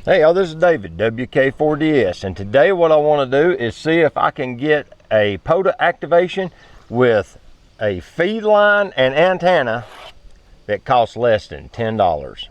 Hey y'all, this is David, WK4DS, and today what I want to do is see if I can get a POTA activation with a feed line and antenna that costs less than $10.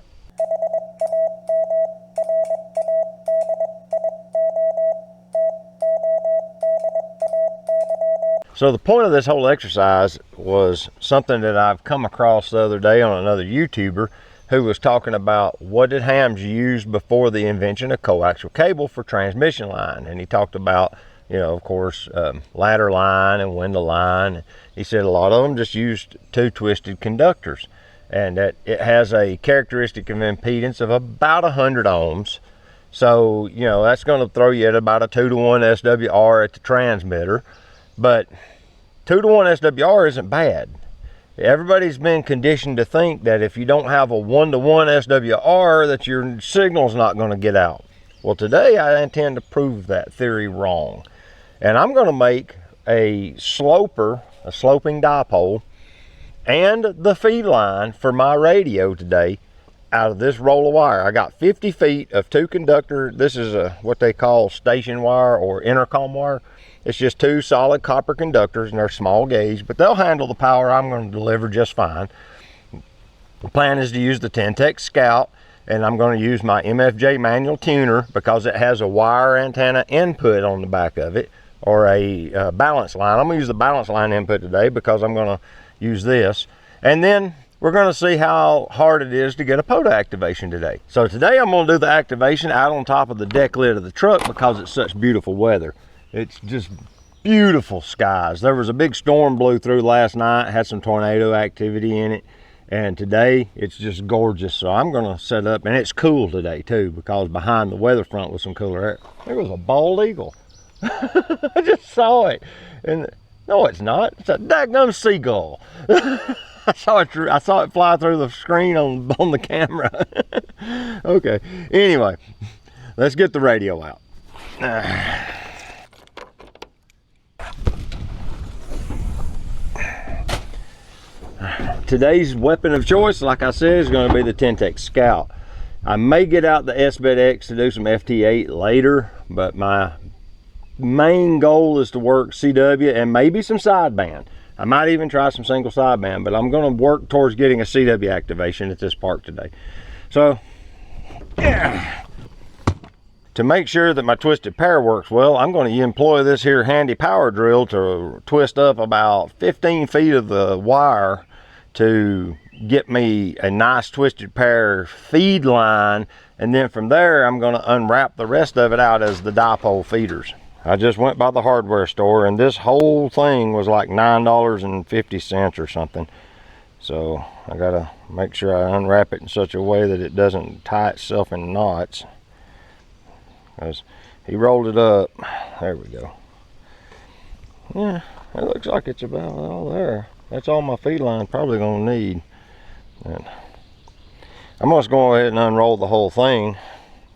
So the point of this whole exercise was something that I've come across the other day on another YouTuber who was talking about what did hams use before the invention of coaxial cable for transmission line. And he talked about, you know, of course, ladder line and window line. He said a lot of them just used two twisted conductors, and that it has a characteristic of impedance of about 100 ohms. So, you know, that's going to throw you at about a 2-to-1 SWR at the transmitter. But 2-to-1 SWR isn't bad. Everybody's been conditioned to think that if you don't have a 1-to-1 SWR that your signal's not going to get out. Well, today I intend to prove that theory wrong. And I'm going to make a sloper, a sloping dipole, and the feed line for my radio today out of this roll of wire. I got 50 feet of two conductor. This is what they call station wire or intercom wire. It's just two solid copper conductors, and they're small gauge, but they'll handle the power I'm going to deliver just fine. The plan is to use the Ten Tec Scout, and I'm going to use my MFJ manual tuner because it has a wire antenna input on the back of it, or a balance line. I'm going to use the balance line input today because I'm going to use this. And then we're going to see how hard it is to get a POTA activation today. So today I'm going to do the activation out on top of the deck lid of the truck because it's such beautiful weather. It's just beautiful skies. There was a big storm blew through last night, had some tornado activity in it, and today it's just gorgeous. So I'm going to set up, and it's cool today too because behind the weather front was some cooler air. There was a bald eagle. I just saw it, and no, it's not. It's a daggum seagull. I saw it fly through the screen on the camera. Okay. Anyway, let's get the radio out. Today's weapon of choice, like I said, is going to be the Ten Tec Scout. I may get out the SBX to do some FT8 later, but my main goal is to work CW and maybe some sideband. I might even try some single sideband, but I'm going to work towards getting a CW activation at this park today. So, yeah. To make sure that my twisted pair works well, I'm going to employ this here handy power drill to twist up about 15 feet of the wire to get me a nice twisted pair feed line, and then from there I'm going to unwrap the rest of it out as the dipole feeders. I just went by the hardware store, and this whole thing was like $9.50 or something. So I gotta make sure I unwrap it in such a way that it doesn't tie itself in knots. Because he rolled it up. There we go. Yeah, it looks like it's about all there. That's all my feed line probably gonna need. And I'm just going to go ahead and unroll the whole thing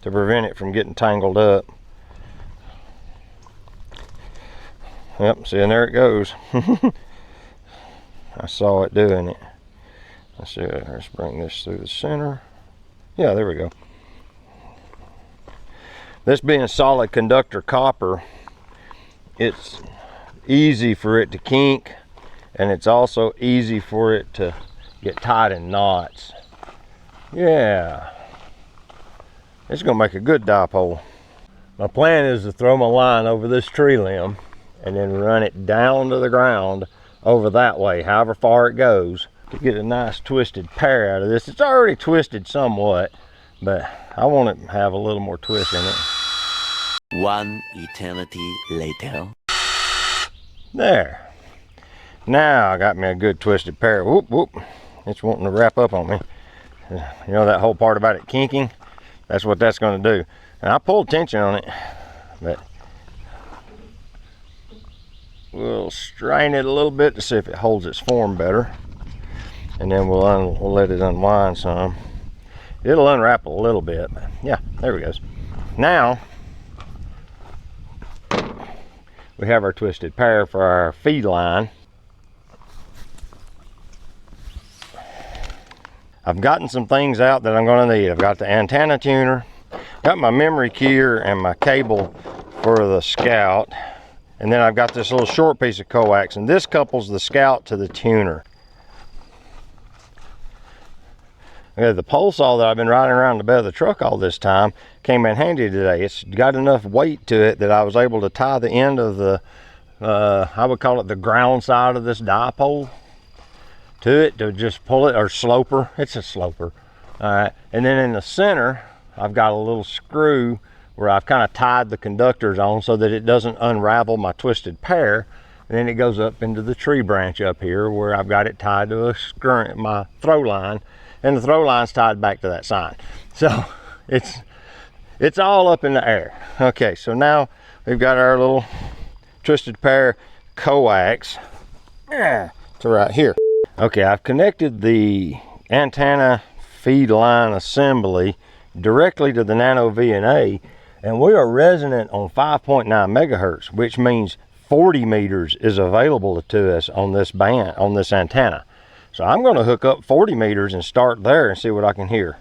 to prevent it from getting tangled up. Yep, see, and there it goes. I saw it doing it. Let's see, let's bring this through the center. Yeah, there we go. This being solid conductor copper, it's easy for it to kink, and it's also easy for it to get tied in knots. Yeah, it's gonna make a good dipole. My plan is to throw my line over this tree limb and then run it down to the ground over that way, however far it goes, to get a nice twisted pair out of this. It's already twisted somewhat, but I want it to have a little more twist in it. One eternity later. There. Now I got me a good twisted pair. Whoop, whoop. It's wanting to wrap up on me. You know that whole part about it kinking? That's what that's going to do. And I pulled tension on it, but we'll strain it a little bit to see if it holds its form better. And then we'll let it unwind some. It'll unwrap a little bit, but yeah, there we go. Now we have our twisted pair for our feed line. I've gotten some things out that I'm going to need. I've got the antenna tuner. Got my memory keyer and my cable for the Scout. And then I've got this little short piece of coax, and this couples the Scout to the tuner. Okay, the pole saw that I've been riding around the bed of the truck all this time came in handy today. It's got enough weight to it that I was able to tie the end of the, I would call it the ground side of this dipole to it to just pull it, or sloper. It's a sloper. All right, and then in the center, I've got a little screw where I've kind of tied the conductors on so that it doesn't unravel my twisted pair. And then it goes up into the tree branch up here where I've got it tied to my throw line, and the throw line's tied back to that sign. So it's all up in the air. Okay, so now we've got our little twisted pair coax to right here. Okay, I've connected the antenna feed line assembly directly to the nanoVNA, and we are resonant on 5.9 megahertz, which means 40 meters is available to us on this band, on this antenna. So I'm going to hook up 40 meters and start there and see what I can hear.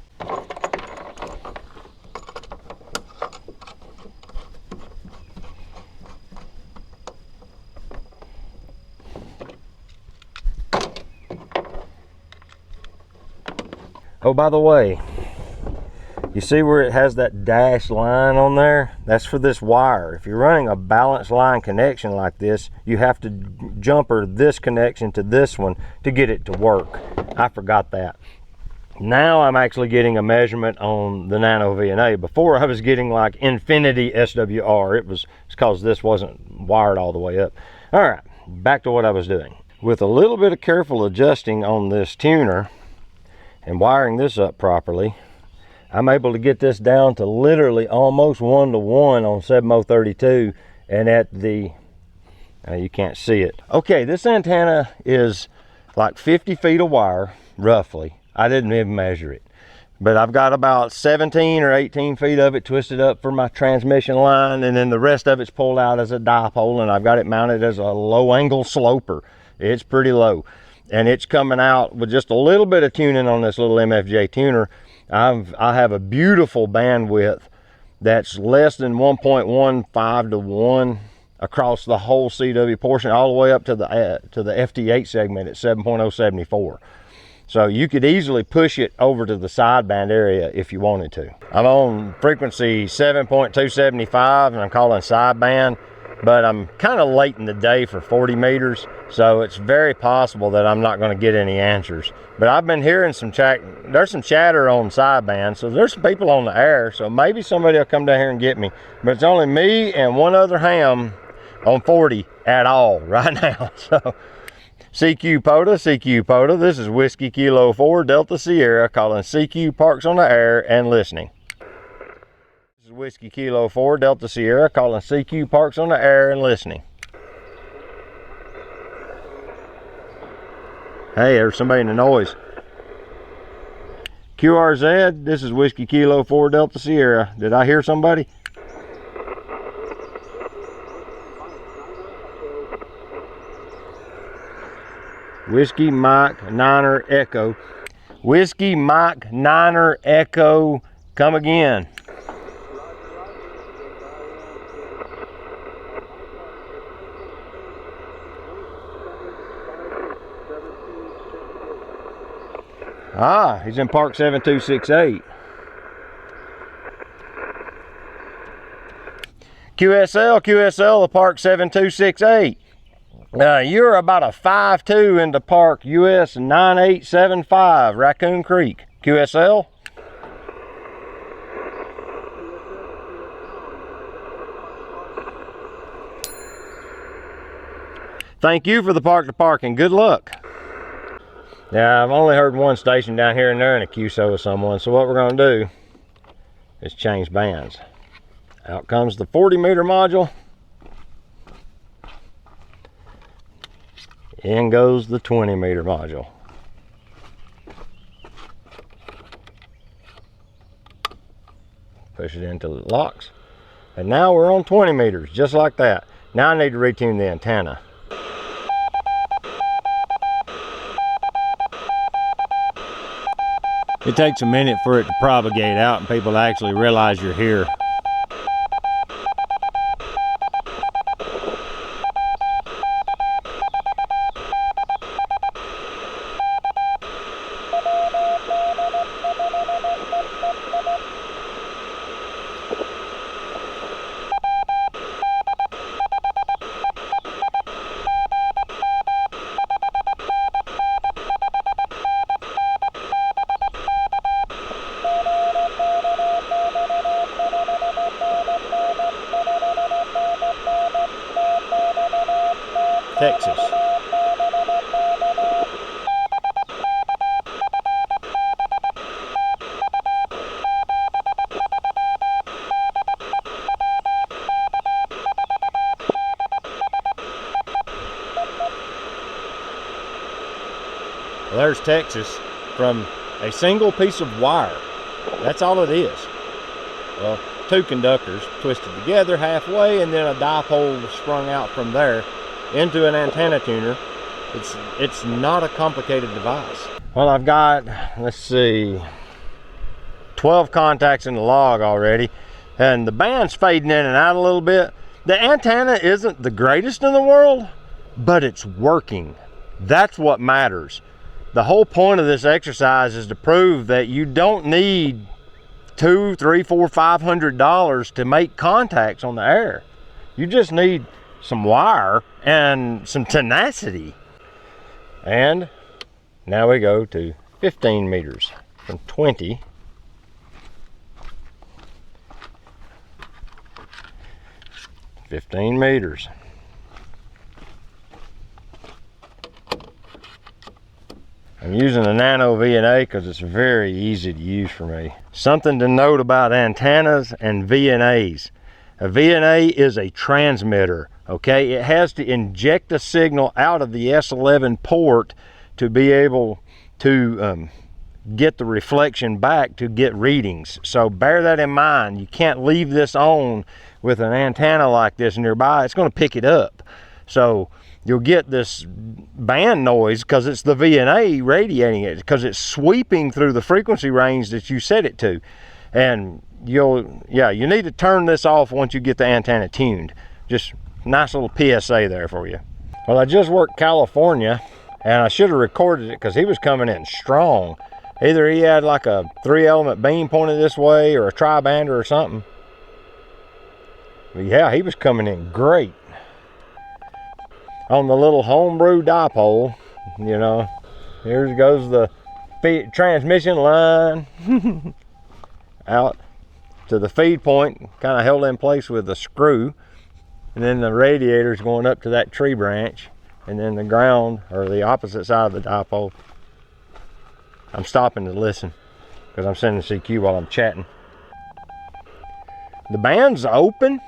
Oh, by the way, you see where it has that dashed line on there? That's for this wire. If you're running a balanced line connection like this, you have to jumper this connection to this one to get it to work. I forgot that. Now I'm actually getting a measurement on the nanoVNA. Before I was getting like infinity SWR. It's because this wasn't wired all the way up. All right, back to what I was doing. With a little bit of careful adjusting on this tuner and wiring this up properly, I'm able to get this down to literally almost 1-to-1 on 7032, and at the, you can't see it. Okay, this antenna is like 50 feet of wire, roughly. I didn't even measure it, but I've got about 17 or 18 feet of it twisted up for my transmission line, and then the rest of it's pulled out as a dipole, and I've got it mounted as a low angle sloper. It's pretty low, and it's coming out with just a little bit of tuning on this little MFJ tuner. I have a beautiful bandwidth that's less than 1.15 to 1 across the whole CW portion, all the way up to the FT8 segment at 7.074. So you could easily push it over to the sideband area if you wanted to. I'm on frequency 7.275 and I'm calling sideband, but I'm kind of late in the day for 40 meters, so it's very possible that I'm not going to get any answers. But I've been hearing some chat. There's some chatter on sideband, so there's some people on the air, so maybe somebody will come down here and get me. But it's only me and one other ham on 40 at all right now. So CQ POTA, this is Whiskey Kilo 4 Delta Sierra calling CQ Parks on the air and listening. This is Whiskey Kilo 4 Delta Sierra calling CQ Parks on the air and listening. Hey, there's somebody in the noise. QRZ, this is Whiskey Kilo 4 Delta Sierra. Did I hear somebody? Whiskey Mike Niner Echo. Whiskey Mike Niner Echo, come again. Ah, he's in Park 7268. QSL, the Park 7268. You're about a 5'2" into Park US 9875, Raccoon Creek. QSL? Thank you for the park to park and good luck. Now, I've only heard one station down here and there in a QSO with someone, so what we're going to do is change bands. Out comes the 40 meter module. In goes the 20 meter module. Push it into the locks. And now we're on 20 meters, just like that. Now I need to retune the antenna. It takes a minute for it to propagate out and people actually realize you're here. Texas. Well, there's Texas from a single piece of wire. That's all it is. Well, two conductors twisted together halfway and then a dipole sprung out from there into an antenna tuner. It's not a complicated device. Well, I've got, let's see, 12 contacts in the log already, and the band's fading in and out a little bit. The antenna isn't the greatest in the world, but it's working. That's what matters. The whole point of this exercise is to prove that you don't need $200, $300, $400, $500 to make contacts on the air. You just need some wire and some tenacity. And now we go to 15 meters from 20. $15 meters. I'm using a nanoVNA because it's very easy to use for me. Something to note about antennas and VNAs. A VNA is a transmitter. Okay, it has to inject a signal out of the S11 port to be able to get the reflection back to get readings. So bear that in mind. You can't leave this on with an antenna like this nearby. It's going to pick it up. So you'll get this band noise because it's the VNA radiating it, because it's sweeping through the frequency range that you set it to. And you need to turn this off once you get the antenna tuned. Just nice little PSA there for you. Well, I just worked California and I should have recorded it because he was coming in strong. Either he had like a 3-element beam pointed this way or a tri-bander or something. But yeah, he was coming in great. On the little homebrew dipole, you know, here goes the transmission line out to the feed point, kind of held in place with a screw. And then the radiator's going up to that tree branch, and then the ground, or the opposite side of the dipole. I'm stopping to listen because I'm sending CQ while I'm chatting. The band's open,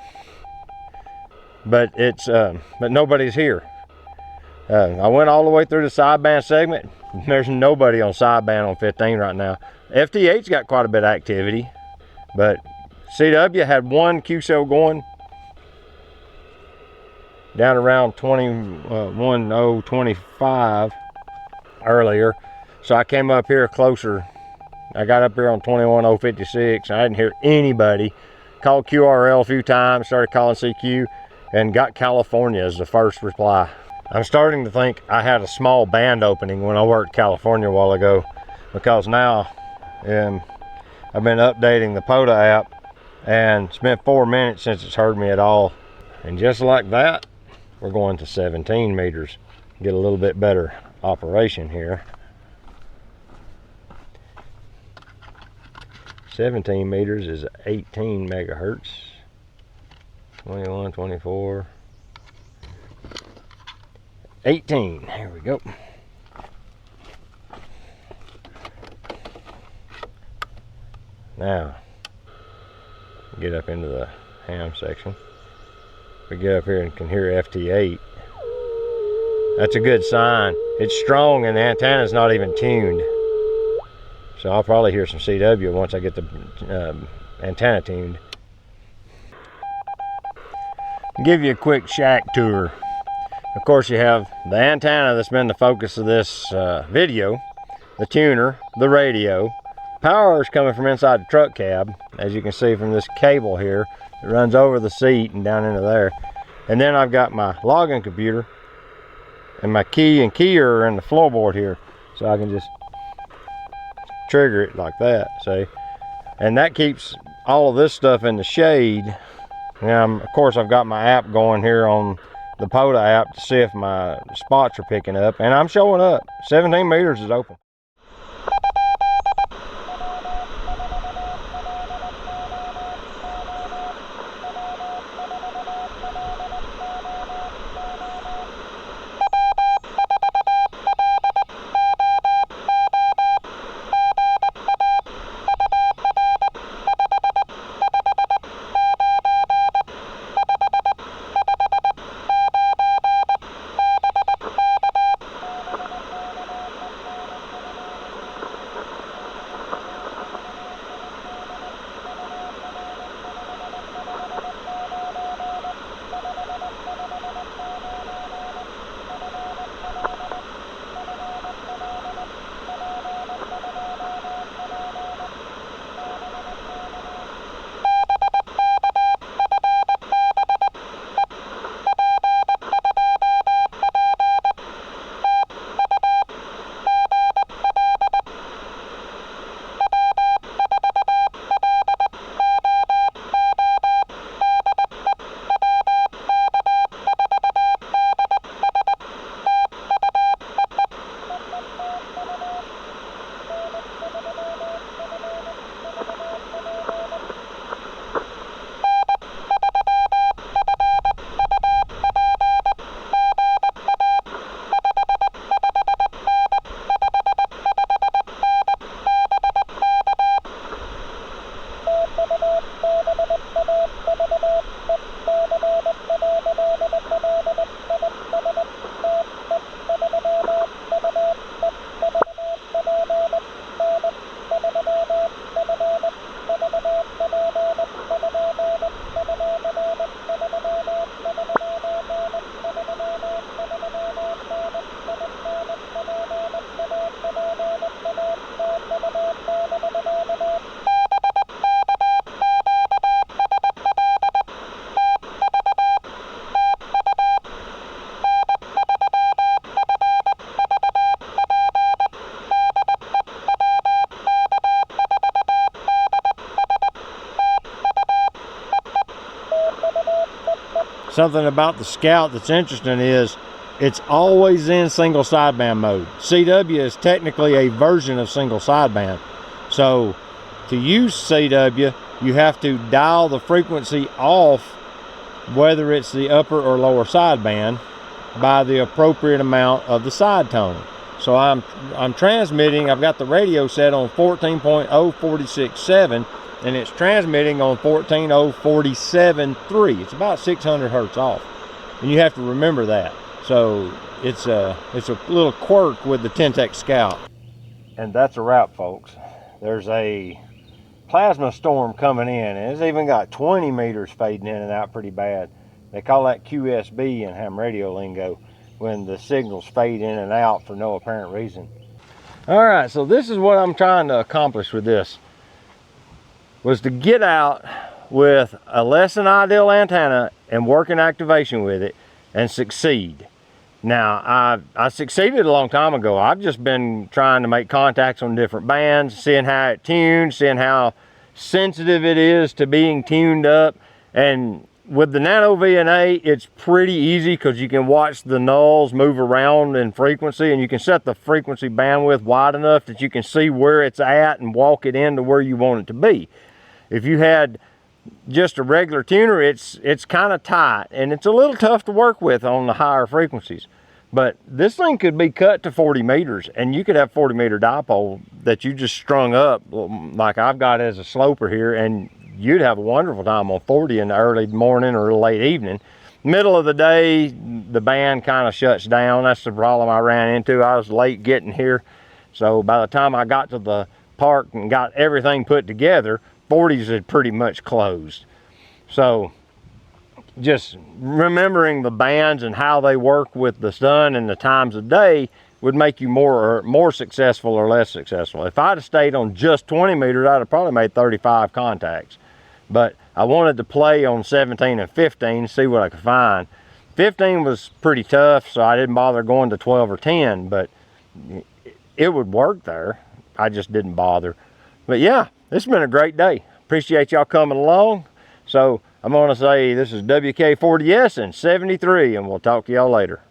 but nobody's here. I went all the way through the sideband segment. There's nobody on sideband on 15 right now. FT8's got quite a bit of activity, but CW had one Q cell going down around 21.025 earlier. So I came up here closer. I got up here on 21.056. I didn't hear anybody. Called QRL a few times, started calling CQ, and got California as the first reply. I'm starting to think I had a small band opening when I worked California a while ago, because now I've been updating the POTA app, and it's been 4 minutes since it's heard me at all. And just like that, we're going to 17 meters. Get a little bit better operation here. 17 meters is 18 megahertz. 21, 24, 18. Here we go. Now, get up into the ham section. We get up here and can hear FT8. That's a good sign. It's strong and the antenna's not even tuned. So I'll probably hear some CW once I get the antenna tuned. Give you a quick shack tour. Of course, you have the antenna that's been the focus of this video, the tuner, the radio, Power is coming from inside the truck cab, as you can see from this cable here. It runs over the seat and down into there. And then I've got my login computer, and my key and keyer are in the floorboard here. So I can just trigger it like that, see? And that keeps all of this stuff in the shade. Now, of course, I've got my app going here on the POTA app to see if my spots are picking up, and I'm showing up. 17 meters is open. Something about the Scout that's interesting is it's always in single sideband mode. CW is technically a version of single sideband. So to use CW, you have to dial the frequency off, whether it's the upper or lower sideband, by the appropriate amount of the side tone. So I'm transmitting, I've got the radio set on 14.046.7, and it's transmitting on 14.047.3. It's about 600 hertz off, and you have to remember that. So it's a little quirk with the Ten Tec Scout. And that's a wrap, folks. There's a plasma storm coming in, and it's even got 20 meters fading in and out pretty bad. They call that QSB in ham radio lingo, when the signals fade in and out for no apparent reason. All right, so this is what I'm trying to accomplish with this, was to get out with a less than ideal antenna and working activation with it and succeed. Now, I succeeded a long time ago. I've just been trying to make contacts on different bands, seeing how it tunes, seeing how sensitive it is to being tuned up. And with the nanoVNA, it's pretty easy because you can watch the nulls move around in frequency, and you can set the frequency bandwidth wide enough that you can see where it's at and walk it into where you want it to be. If you had just a regular tuner, it's kind of tight, and it's a little tough to work with on the higher frequencies. But this thing could be cut to 40 meters, and you could have 40 meter dipole that you just strung up like I've got as a sloper here, and you'd have a wonderful time on 40 in the early morning or late evening. Middle of the day, the band kind of shuts down. That's the problem I ran into. I was late getting here, so by the time I got to the park and got everything put together, 40s had pretty much closed. So just remembering the bands and how they work with the sun and the times of day would make you more successful or less successful. If I'd have stayed on just 20 meters, I'd have probably made 35 contacts. But I wanted to play on 17 and 15, see what I could find. 15 was pretty tough, so I didn't bother going to 12 or 10, but it would work there. I just didn't bother. But yeah, it's been a great day. Appreciate y'all coming along. So I'm gonna say this is WK40S and 73, and we'll talk to y'all later.